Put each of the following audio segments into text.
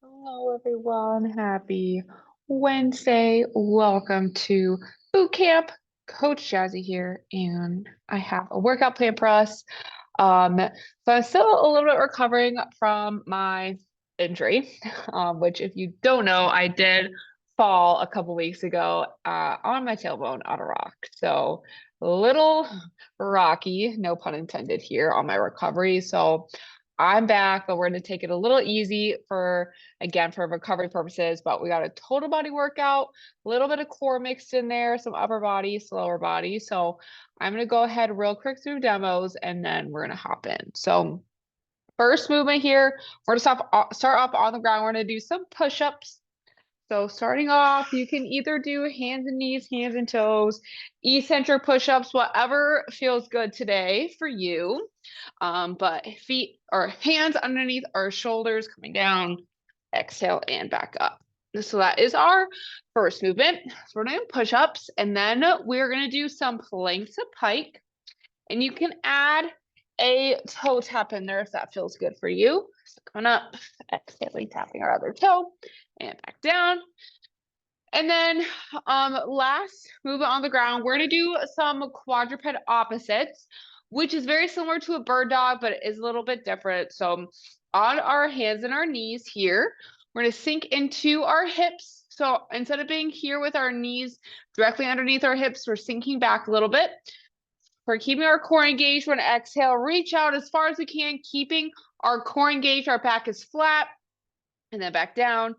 Hello, everyone. Happy Wednesday. Welcome to Boot Camp. Coach Jazzy here, and I have a workout plan for us. So I'm still a little bit recovering from my injury, which, if you don't know, I did fall a couple weeks ago on my tailbone on a rock. So a little rocky, no pun intended here on my recovery. So I'm back, but we're going to take it a little easy again, for recovery purposes, but we got a total body workout, a little bit of core mixed in there, some upper body, some lower body. So I'm going to go ahead real quick through demos and then we're going to hop in. So first movement here, we're going to start up on the ground. We're going to do some push-ups. So starting off, you can either do hands and knees, hands and toes, eccentric push-ups, whatever feels good today for you. But feet or hands underneath our shoulders, coming down, exhale and back up. So that is our first movement. So we're doing push-ups, and then we're going to do some planks of pike. And you can add a toe tap in there if that feels good for you. So coming up, exhaling, tapping our other toe, and back down. And then last movement on the ground, we're going to do some quadruped opposites, which is very similar to a bird dog, but it is a little bit different. So on our hands and our knees here, we're going to sink into our hips. So instead of being here with our knees directly underneath our hips, we're sinking back a little bit. We're keeping our core engaged. We're going to exhale, reach out as far as we can, keeping our core engaged. Our back is flat, and then back down,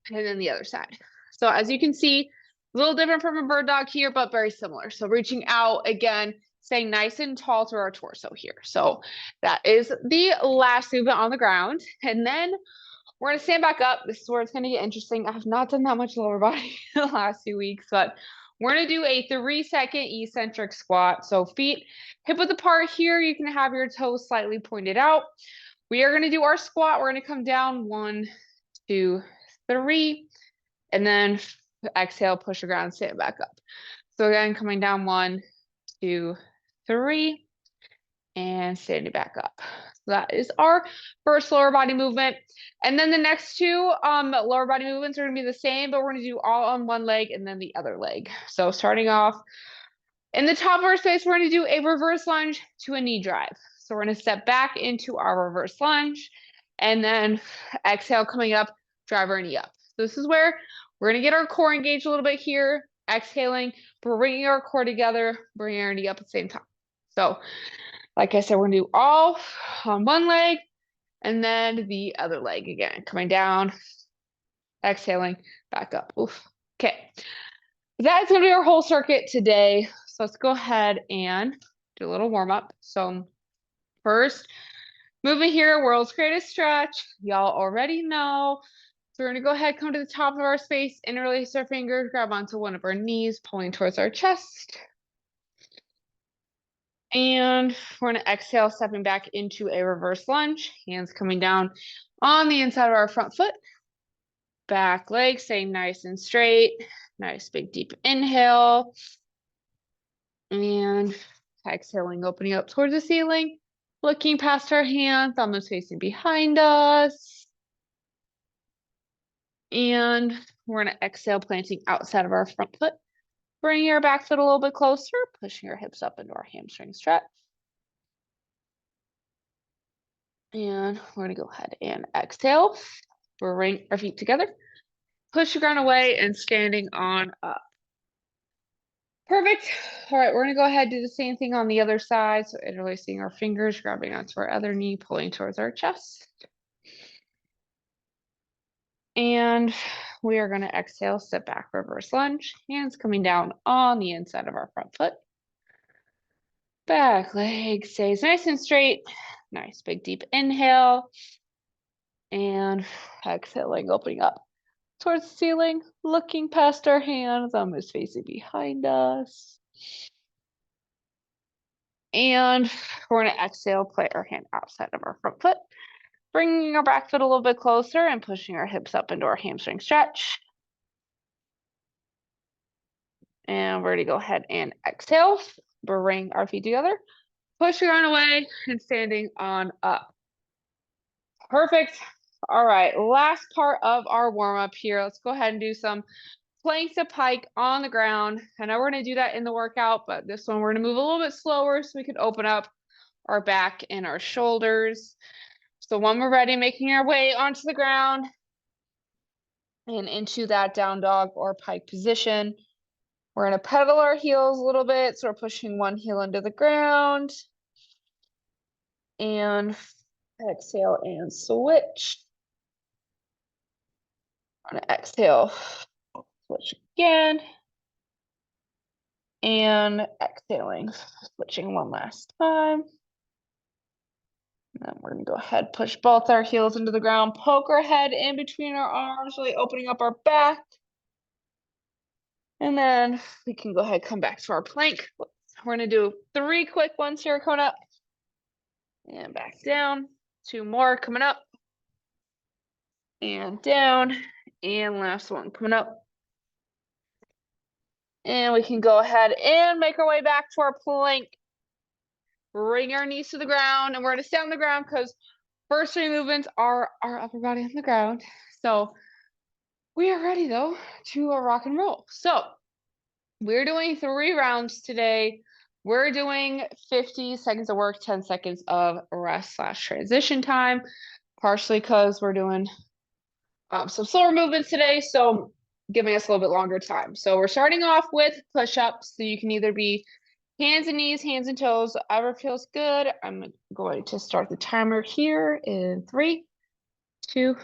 and then the other side. So as you can see, a little different from a bird dog here, but very similar. So reaching out again, staying nice and tall through our torso here. So that is the last movement on the ground. And then we're going to stand back up. This is where it's going to get interesting. I have not done that much lower body in the last few weeks, but we're going to do a 3-second eccentric squat. So feet hip width apart here. You can have your toes slightly pointed out. We are going to do our squat. We're going to come down 1, 2, 3, and then exhale, push the ground, stand back up. So again, coming down 1, 2, 3, and standing back up. So that is our first lower body movement. And then the next two lower body movements are going to be the same, but we're going to do all on one leg and then the other leg. So starting off in the top of our space, we're going to do a reverse lunge to a knee drive. So we're going to step back into our reverse lunge and then exhale, coming up, drive our knee up. So this is where we're going to get our core engaged a little bit here, exhaling, bringing our core together, bringing our knee up at the same time. So like I said, we're going to do all on one leg and then the other leg again, coming down, exhaling, back up. Oof. Okay. That's going to be our whole circuit today. So let's go ahead and do a little warm up. So first, moving here, world's greatest stretch. Y'all already know. So we're going to go ahead, come to the top of our space, interlace our fingers, grab onto one of our knees, pulling towards our chest. And we're going to exhale, stepping back into a reverse lunge, hands coming down on the inside of our front foot. Back leg staying nice and straight. Nice big deep inhale. And exhaling, opening up towards the ceiling, looking past our hand, thumb is facing behind us. And we're going to exhale, planting outside of our front foot. Bringing our back foot a little bit closer, pushing our hips up into our hamstring stretch. And we're going to go ahead and exhale. Bring our feet together. Push the ground away and standing on up. Perfect. All right, we're going to go ahead and do the same thing on the other side. So interlacing our fingers, grabbing onto our other knee, pulling towards our chest. And we are going to exhale, step back, reverse lunge. Hands coming down on the inside of our front foot. Back leg stays nice and straight. Nice big deep inhale. And exhaling, opening up towards the ceiling, looking past our hand, thumb is facing behind us. And we're going to exhale, play our hand outside of our front foot, bringing our back foot a little bit closer and pushing our hips up into our hamstring stretch. And we're going to go ahead and exhale, bring our feet together, push the ground away, and standing on up. Perfect. All right, last part of our warm-up here. Let's go ahead and do some plank to pike on the ground. I know we're going to do that in the workout, but this one we're going to move a little bit slower so we can open up our back and our shoulders. So when we're ready, making our way onto the ground and into that down dog or pike position. We're going to pedal our heels a little bit. So we're pushing one heel into the ground. And exhale and switch. I'm going to exhale, switch again. And exhaling, switching one last time. And then we're going to go ahead, push both our heels into the ground, poke our head in between our arms, really opening up our back. And then we can go ahead, come back to our plank. We're going to do 3 quick ones here coming up. And back down. 2 more coming up. And down. And last one coming up. And we can go ahead and make our way back to our plank. Bring our knees to the ground. And we're going to stay on the ground because first 3 movements are our upper body on the ground. So we are ready, though, to rock and roll. So we're doing 3 rounds today. We're doing 50 seconds of work, 10 seconds of rest / transition time, partially because we're doing some slower movements today, so giving us a little bit longer time. So we're starting off with push-ups. So you can either be hands and knees, hands and toes, whatever feels good. I'm going to start the timer here in 3, 2,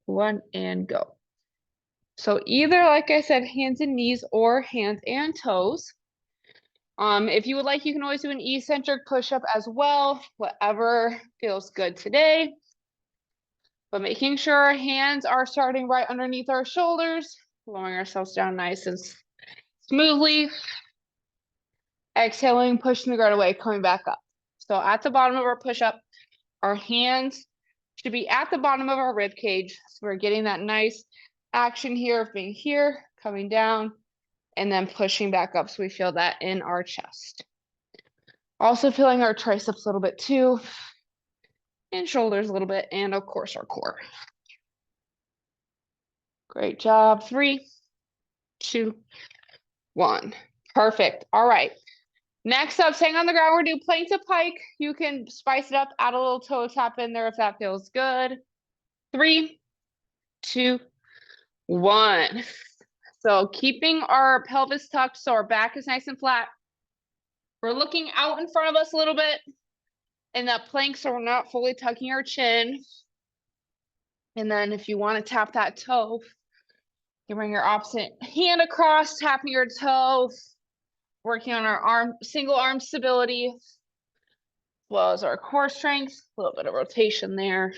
1, and go. So either, like I said, hands and knees or hands and toes. If you would like, you can always do an eccentric push-up as well, whatever feels good today. But making sure our hands are starting right underneath our shoulders, lowering ourselves down nice and smoothly. Exhaling, pushing the ground away, coming back up. So at the bottom of our push-up, our hands should be at the bottom of our rib cage. So we're getting that nice action here of being here, coming down, and then pushing back up so we feel that in our chest. Also feeling our triceps a little bit too, and shoulders a little bit, and of course our core. Great job. 3, 2, 1. Perfect. All right. Next up, staying on the ground, we're doing plank to pike. You can spice it up, add a little toe tap in there if that feels good. 3, 2, 1. So keeping our pelvis tucked so our back is nice and flat. We're looking out in front of us a little bit in that plank so we're not fully tucking our chin. And then if you want to tap that toe, you bring your opposite hand across, tapping your toe, working on our single arm stability, as well as our core strength, a little bit of rotation there.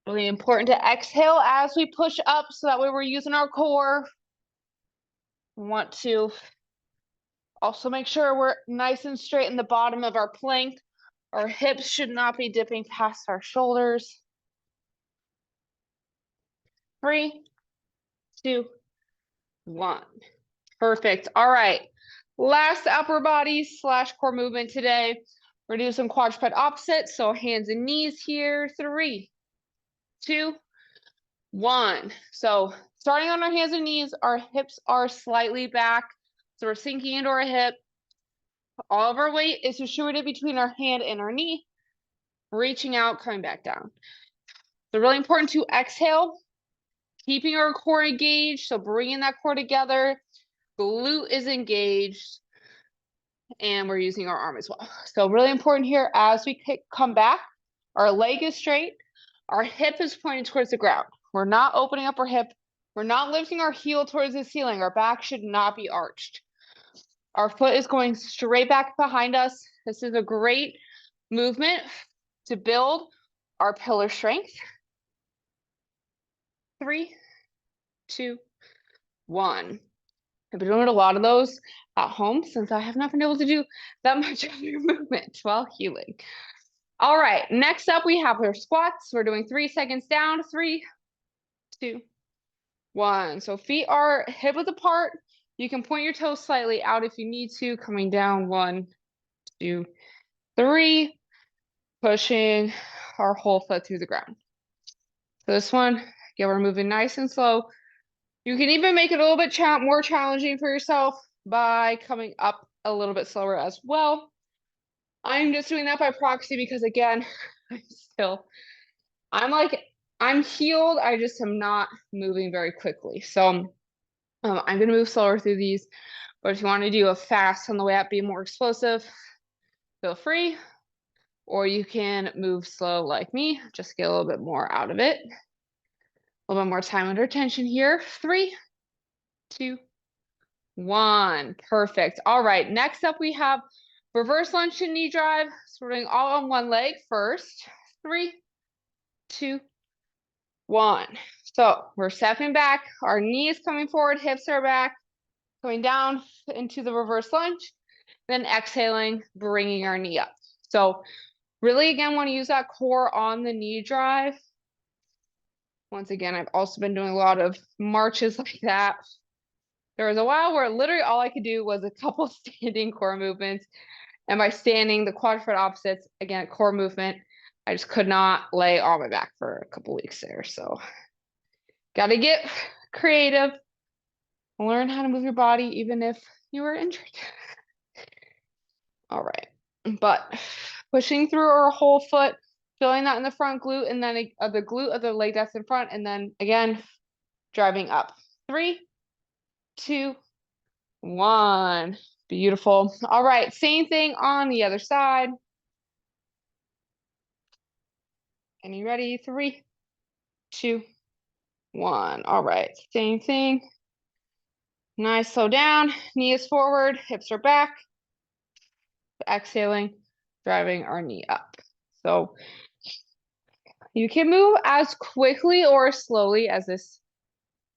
Really important to exhale as we push up so that way we're using our core. We want to also make sure we're nice and straight in the bottom of our plank. Our hips should not be dipping past our shoulders. 3, 2, 1. Perfect. All right. Last upper body / core movement today. We're doing some quadruped opposites. So hands and knees here. 3, 2, 1. So starting on our hands and knees, our hips are slightly back. So we're sinking into our hip. All of our weight is distributed between our hand and our knee, reaching out, coming back down. So really important to exhale, keeping our core engaged. So bringing that core together, glute is engaged, and we're using our arm as well. So really important here as we come back, our leg is straight, our hip is pointed towards the ground. We're not opening up our hip. We're not lifting our heel towards the ceiling. Our back should not be arched. Our foot is going straight back behind us. This is a great movement to build our pillar strength. 3, 2, 1. I've been doing a lot of those at home since I have not been able to do that much of your movement while healing. All right, next up we have our squats. We're doing 3 seconds down. 3, 2, 1. So feet are hip width apart. You can point your toes slightly out if you need to, coming down. 1, 2, 3, pushing our whole foot through the ground. So this one, again, we're moving nice and slow. You can even make it a little bit more challenging for yourself by coming up a little bit slower as well. I'm just doing that by proxy because, again, I'm healed. I just am not moving very quickly. So I'm going to move slower through these. But if you want to do a fast on the way up, be more explosive, feel free. Or you can move slow like me, just get a little bit more out of it. A little bit more time under tension here. 3, 2, 1. Perfect. All right. Next up, we have reverse lunge and knee drive. So we're doing all on one leg first. 3, 2, 1. So we're stepping back. Our knee is coming forward. Hips are back. Going down into the reverse lunge. Then exhaling, bringing our knee up. So really, again, want to use that core on the knee drive. Once again, I've also been doing a lot of marches like that. There was a while where literally all I could do was a couple standing core movements. And by standing, the quad foot opposites, again, core movement, I just could not lay on my back for a couple weeks there. So got to get creative, learn how to move your body, even if you were injured. All right. But pushing through our whole foot, feeling that in the front glute, and then the glute of the leg that's in front, and then again, driving up. 3, 2, 1. Beautiful. All right, same thing on the other side. And you ready? 3, 2, 1. All right, same thing. Nice, slow down. Knee is forward, hips are back. Exhaling, driving our knee up. So you can move as quickly or slowly as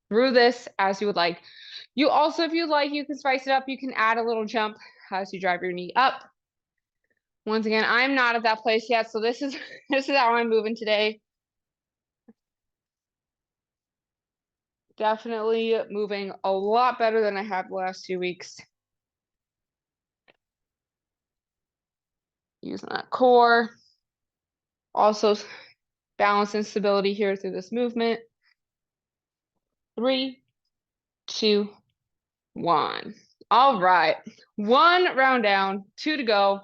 through this as you would like. You also, if you like, you can spice it up. You can add a little jump as you drive your knee up. Once again, I'm not at that place yet, so this is how I'm moving today. Definitely moving a lot better than I have the last 2 weeks. Using that core. Also balance and stability here through this movement. 3, 2, 1. All right. 1 round down, 2 to go.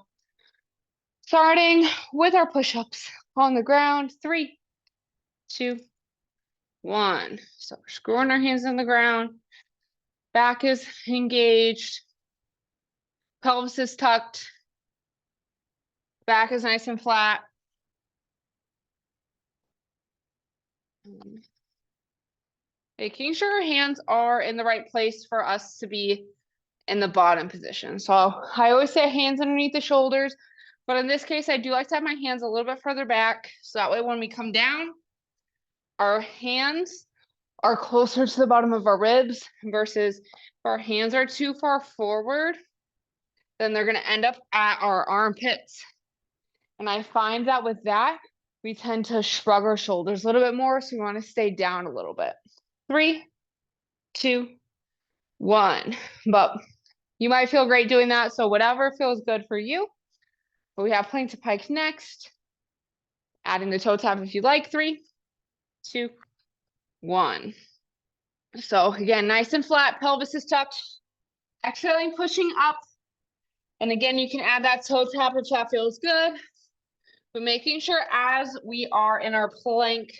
Starting with our push-ups on the ground. 3, 2, 1. So we're screwing our hands in the ground. Back is engaged. Pelvis is tucked. Back is nice and flat. Making sure our hands are in the right place for us to be in the bottom position. So I always say hands underneath the shoulders, but in this case, I do like to have my hands a little bit further back. So that way when we come down, our hands are closer to the bottom of our ribs versus if our hands are too far forward, then they're going to end up at our armpits. And I find that with that, we tend to shrug our shoulders a little bit more. So we want to stay down a little bit. 3, 2, 1. But you might feel great doing that. So whatever feels good for you. But we have plank to pike next. Adding the toe tap if you like. 3, 2, 1. So again, nice and flat, pelvis is tucked. Exhaling, pushing up. And again, you can add that toe tap if that feels good. But making sure as we are in our plank,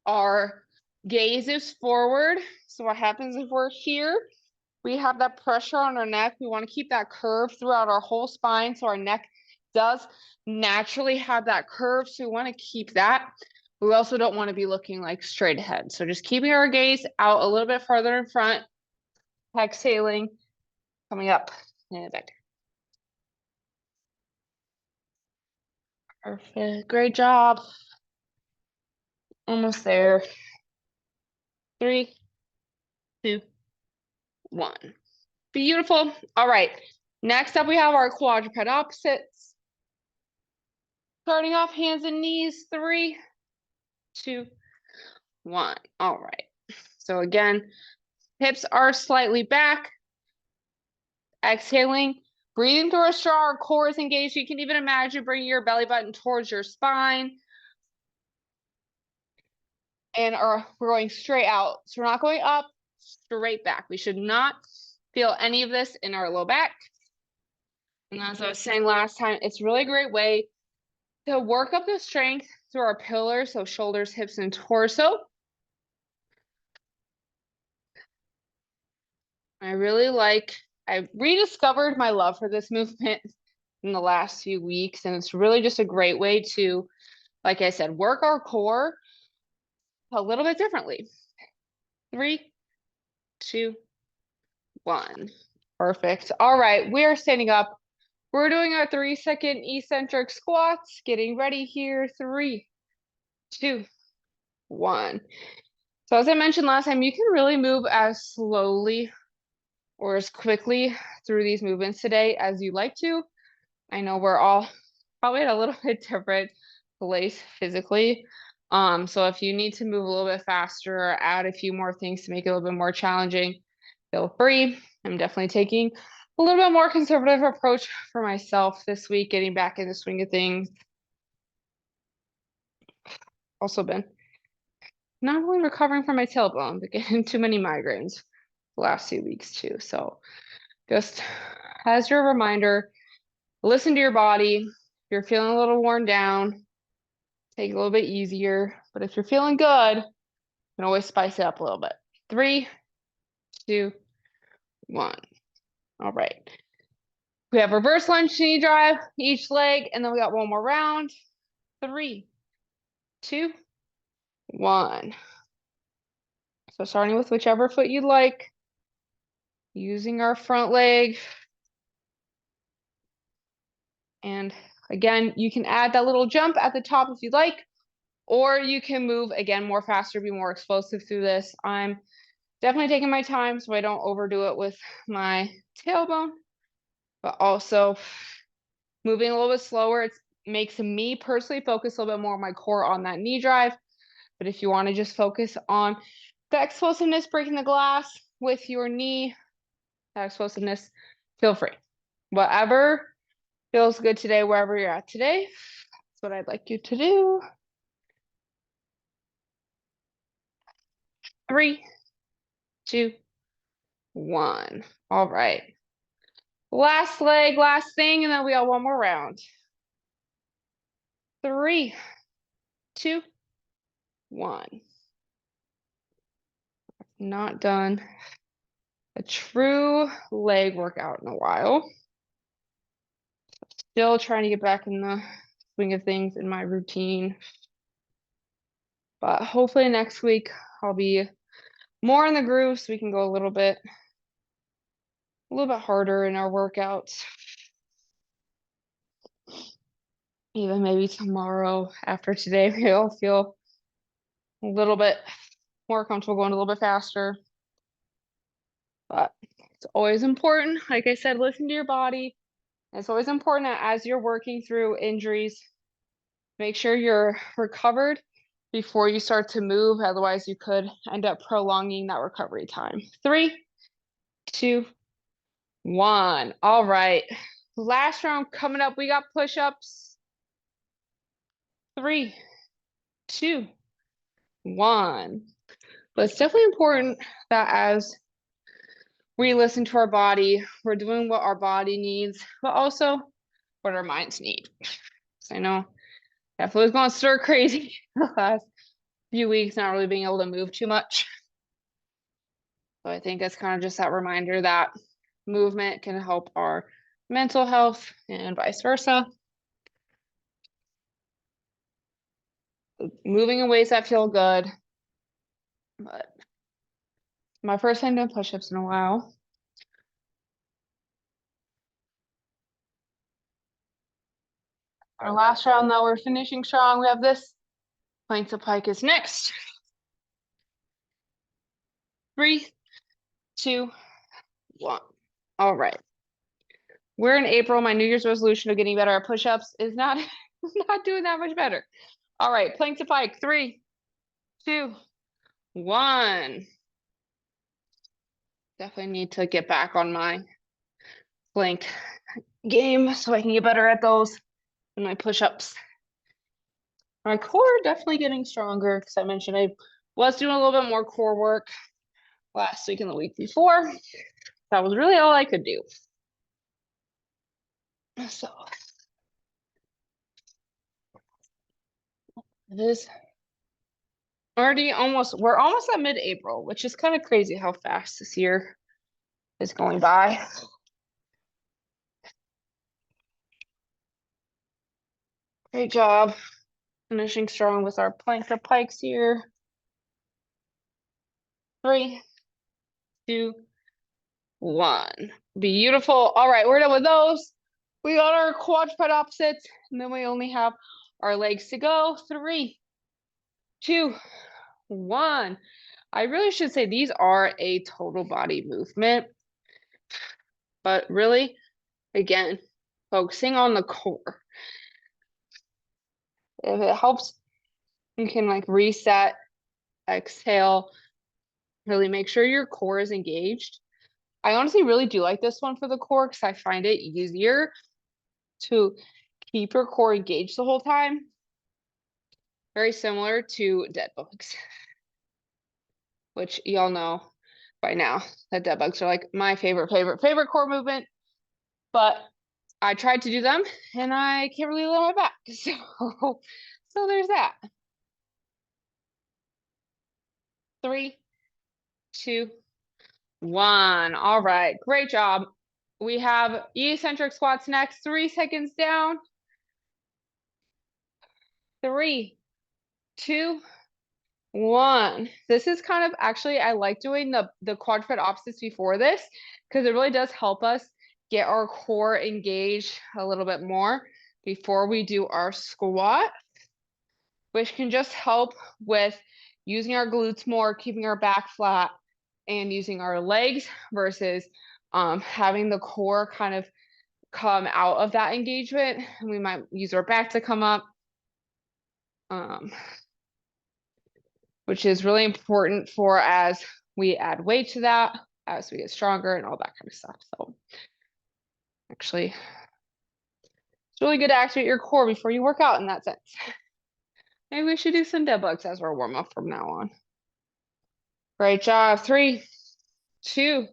our gaze is forward. So what happens if we're here? We have that pressure on our neck. We want to keep that curve throughout our whole spine. So our neck does naturally have that curve. So we want to keep that. We also don't want to be looking like straight ahead. So just keeping our gaze out a little bit farther in front. Exhaling, coming up and back. Perfect. Great job. Almost there. 3, 2, 1. Beautiful. All right. Next up, we have our quadruped opposites. Starting off, hands and knees. 3, 2, 1. All right. So again, hips are slightly back. Exhaling, breathing through a straw. Our core is engaged. You can even imagine bringing your belly button towards your spine. and we're going straight out. So we're not going up, straight back. We should not feel any of this in our low back. And as I was saying last time, it's really a great way to work up the strength through our pillars, so shoulders, hips, and torso. I rediscovered my love for this movement in the last few weeks, and it's really just a great way to, like I said, work our core a little bit differently. 3, 2, 1. Perfect. All right, we are standing up. We're doing our 3-second eccentric squats. Getting ready here. 3, 2, 1. So as I mentioned last time, you can really move as slowly or as quickly through these movements today as you like to. I know we're all probably at a little bit different place physically. So if you need to move a little bit faster or add a few more things to make it a little bit more challenging, feel free. I'm definitely taking a little bit more conservative approach for myself this week, getting back in the swing of things. Also been not only recovering from my tailbone, but getting too many migraines the last 2 weeks too. So just as your reminder, listen to your body. If you're feeling a little worn down, take it a little bit easier. But if you're feeling good, you can always spice it up a little bit. 3, 2, 1. All right. We have reverse lunge knee drive, each leg, and then we got one more round. 3, 2, 1. So starting with whichever foot you like, using our front leg. And again, you can add that little jump at the top if you'd like, or you can move again more faster, be more explosive through this. I'm definitely taking my time so I don't overdo it with my tailbone, but also moving a little bit slower. It makes me personally focus a little bit more on my core on that knee drive. But if you want to just focus on the explosiveness, breaking the glass with your knee, that explosiveness, feel free. Whatever feels good today, wherever you're at today, that's what I'd like you to do. 3, 2, 1. All right. Last leg, last thing, and then we got one more round. 3, 2, 1. Not done a true leg workout in a while. Still trying to get back in the swing of things in my routine. But hopefully next week I'll be more in the groove so we can go a little bit harder in our workouts. Even maybe tomorrow after today, we'll feel a little bit more comfortable going a little bit faster. But it's always important, like I said, listen to your body. It's always important that as you're working through injuries, make sure you're recovered before you start to move. Otherwise, you could end up prolonging that recovery time. 3, 2, 1. All right. Last round coming up. We got push-ups. 3, 2, 1. But it's definitely important that as we listen to our body, we're doing what our body needs, but also what our minds need. So I know definitely was going stir crazy the last few weeks, not really being able to move too much. So I think it's kind of just that reminder that movement can help our mental health and vice versa. Moving in ways that feel good. But my first time doing push-ups in a while. Our last round, though, we're finishing strong. We have this. Plank to pike is next. 3, 2, 1. All right. We're in April. My New Year's resolution of getting better at push-ups is not doing that much better. All right, plank to pike. 3, 2, 1. Definitely need to get back on my plank game so I can get better at those and my push-ups. My core definitely getting stronger because I mentioned I Was doing a little bit more core work last week and the week before. That was really all I could do. So it is already we're almost at mid-April, which is kind of crazy how fast this year is going by. Great job finishing strong with our plank or pikes here. 3, 2, 1. Beautiful. All right, we're done with those. We got our quadruped opposites, and then we only have our legs to go. 3, 2, 1. I really should say these are a total body movement, but really, again, focusing on the core. If it helps, you can like reset, exhale, really make sure your core is engaged. I honestly really do like this one for the core because I find it easier to keep your core engaged the whole time. Very similar to dead bugs, which y'all know by now that dead bugs are like my favorite core movement. But I tried to do them and I can't really lay my back. So there's that. 3, 2, 1. All right, great job. We have eccentric squats next. 3 seconds down. 3, 2, 1. This is kind of actually, I like doing the quadruped opposites before this because it really does help us get our core engaged a little bit more before we do our squat, which can just help with using our glutes more, keeping our back flat, and using our legs versus having the core kind of come out of that engagement. And we might use our back to come up, which is really important for as we add weight to that, as we get stronger and all that kind of stuff. So actually, it's really good to activate your core before you work out in that sense. Maybe we should do some dead bugs as our warm up from now on. Great job. 3, 2,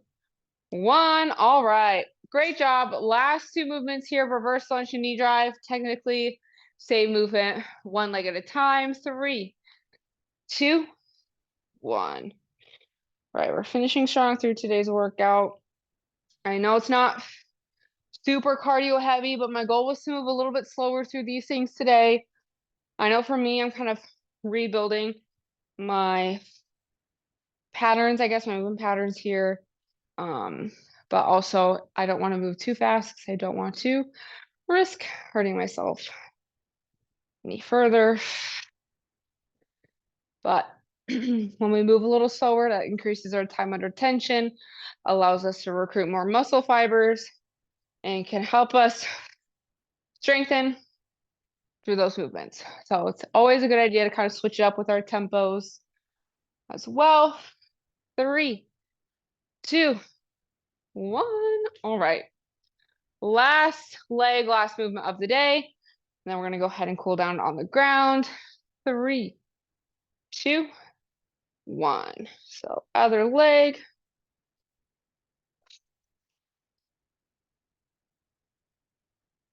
1. All right. Great job. Last 2 movements here, reverse lunge and knee drive. Technically, same movement, 1 leg at a time. 3, 2, 1. All right, we're finishing strong through today's workout. I know it's not super cardio heavy, but my goal was to move a little bit slower through these things today. I know for me, I'm kind of rebuilding my patterns, I guess, my movement patterns here. But also I don't want to move too fast because I don't want to risk hurting myself any further. But when we move a little slower, that increases our time under tension, allows us to recruit more muscle fibers, and can help us strengthen through those movements. So it's always a good idea to kind of switch it up with our tempos as well. 3, 2, 1. All right. Last leg, last movement of the day. And then we're going to go ahead and cool down on the ground. 3, 2, 1. So other leg.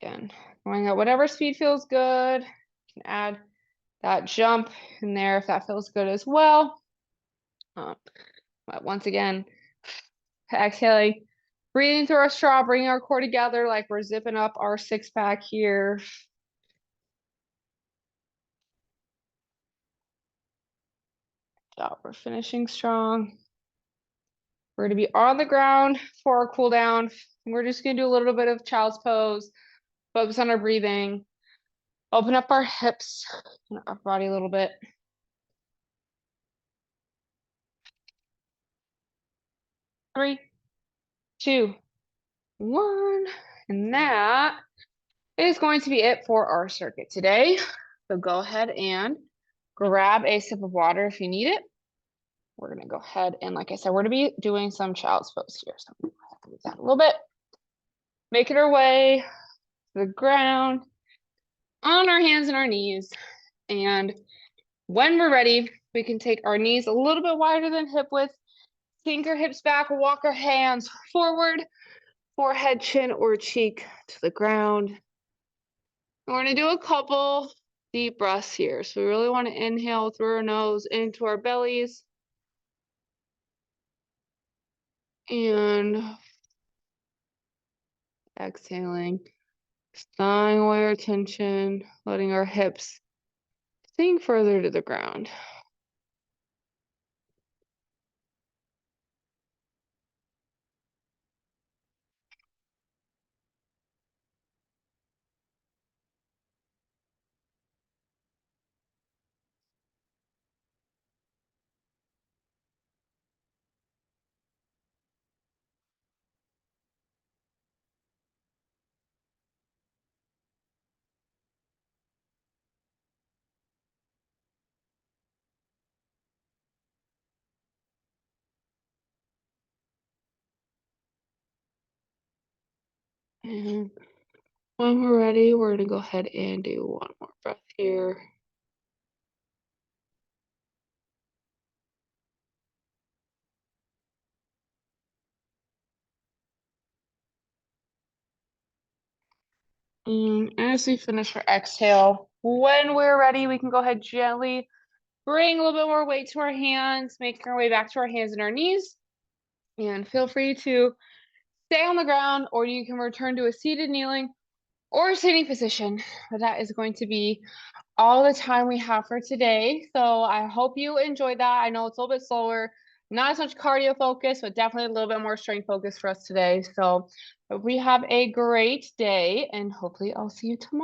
Again, going at whatever speed feels good. You can add that jump in there if that feels good as well. But once again, exhaling, breathing through our straw, bringing our core together like we're zipping up our 6-pack here. We're finishing strong. We're going to be on the ground for our cool down. We're just going to do a little bit of child's pose, focus on our breathing, open up our hips and our body a little bit. 3, 2, 1. And that is going to be it for our circuit today. So go ahead and grab a sip of water if you need it. We're going to go ahead and, like I said, we're going to be doing some child's pose here. So I'm going to move that a little bit. Making our way to the ground on our hands and our knees. And when we're ready, We can take our knees a little bit wider than hip width, sink our hips back, walk our hands forward, forehead, chin, or cheek to the ground. We're gonna do a couple deep breaths here. So we really want to inhale through our nose into our bellies. And exhaling, thawing away our tension, letting our hips sink further to the ground. And when we're ready, we're gonna go ahead and do one more breath here. And as we finish our exhale, when we're ready, we can go ahead gently bring a little bit more weight to our hands, making our way back to our hands and our knees. And feel free to stay on the ground, or you can return to a seated, kneeling, or sitting position. But that is going to be all the time we have for today. So I hope you enjoyed that. I know it's a little bit slower, not as much cardio focus, but definitely a little bit more strength focus for us today. So we have a great day, and hopefully I'll see you tomorrow.